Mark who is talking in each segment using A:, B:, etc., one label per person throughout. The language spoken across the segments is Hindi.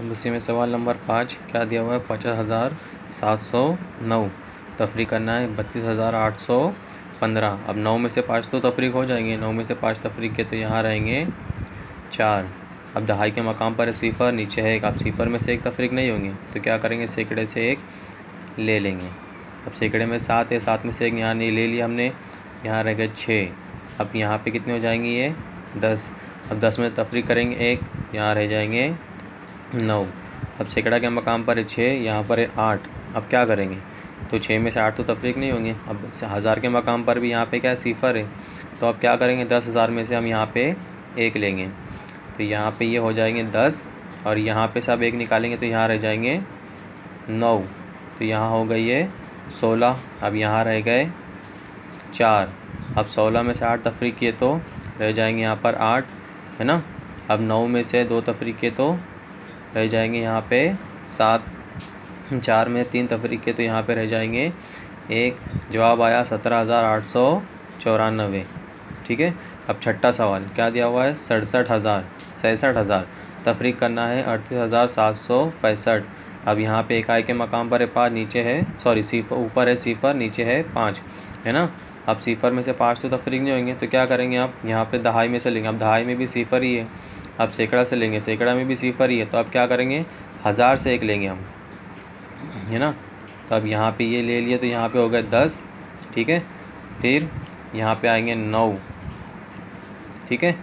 A: अब उसी में सवाल नंबर 5 क्या दिया हुआ है, 50,709 तफरीक करना है 32,815। अब 9 में से 5 तो तफरीक हो जाएंगे, 9 में से 5 तफरीक के तो यहाँ रहेंगे 4। अब दहाई के मकाम पर सिफर, नीचे है 1। अब सिफर में से एक तफरीक नहीं होंगे तो क्या करेंगे, सैकड़े से 1 ले लेंगे। अब सैकड़े में 7 है, 7 में से 1 यहाँ नहीं ले लिया हमने, यहाँ रह गए 6। अब यहाँ पे कितने हो जाएंगे, ये 10। अब 10 में तफरीक करेंगे 1, यहाँ रह जाएंगे 9। अब सैकड़ा के मकाम पर है 6, यहाँ पर है 8। अब क्या करेंगे, तो 6 में से 8 तो तफरीक नहीं होंगे। अब हज़ार के मकाम पर भी यहाँ पे क्या है, सिफर है, तो अब क्या करेंगे, 10,000 में से हम यहाँ पे 1 लेंगे, तो यहाँ पे ये हो जाएंगे 10, और यहाँ पे सब 1 निकालेंगे तो यहाँ रह जाएंगे 9, तो यहाँ हो गई ये 16। अब यहाँ रह गए 4। अब 16 में से 8 तफरीक किए तो रह जाएंगे यहाँ पर 8, है ना। अब 9 में से 2 तफरीक किए तो रह जाएंगे यहाँ पे 7। 4 में 3 तफरीक किए तो यहाँ पे रह जाएंगे 1। जवाब आया 17,894। ठीक है। अब छठा सवाल क्या दिया हुआ है, 67,000 तफरीक करना है 38,765। अब यहाँ पे इकाई के मकाम पर है 5, नीचे है सिफर, ऊपर है सिफर, नीचे है 5, है ना। अब सिफर में से 5 तो तफरीक नहीं होंगे तो क्या करेंगे आप, यहाँ पे दहाई में से लेंगे। अब दहाई में भी सिफर ही है। अब सैकड़ा से लेंगे, सैकड़ा में भी सिफर ही है, तो अब क्या करेंगे, 1000 से 1 लेंगे हम, है ना। तो अब यहाँ पे ये ले लिए तो यहाँ पे हो गए 10। ठीक है। फिर यहाँ पे आएंगे 9। ठीक है।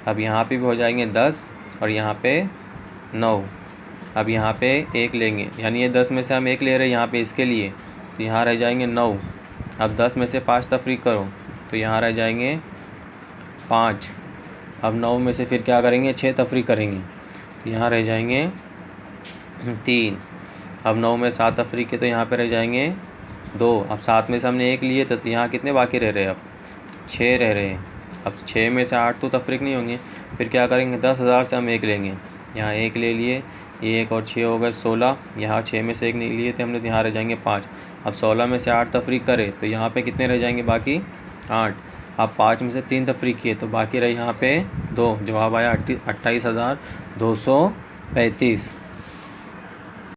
A: अब यहाँ पे भी हो जाएंगे 10 और यहाँ पे 9। अब यहाँ पे 1 लेंगे, यानी ये 10 में से हम 1 ले रहे हैं यहाँ पे इसके लिए, तो यहाँ रह जाएंगे 9। अब 10 में से 5 तफरीक करो तो यहाँ रह जाएंगे 5। अब 9 में से फिर क्या करेंगे, 6 तफरीक करेंगे तो यहाँ रह जाएंगे 3। अब 9 में 7 तफरीक के तो यहाँ पे रह जाएंगे 2। अब 7 में से हमने 1 लिए तो यहाँ कितने बाकी रह रहे हैं, अब 6 रह रहे हैं। अब 6 में से 8 तो तफरीक नहीं होंगे, फिर क्या करेंगे, 10,000 से हम 1 लेंगे, यहाँ 1 ले लिए, 1 और 6 हो गए 16। यहाँ 6 में से 1 नहीं लिए थे हमने तो यहाँ रह जाएंगे 5। अब 16 में से 8 तफरीक करें तो यहाँ पे कितने रह जाएंगे बाकी, 8। अब 5 में से 3 तफरीक किए तो बाकी रहे यहाँ पे 2। जवाब आया 28,235।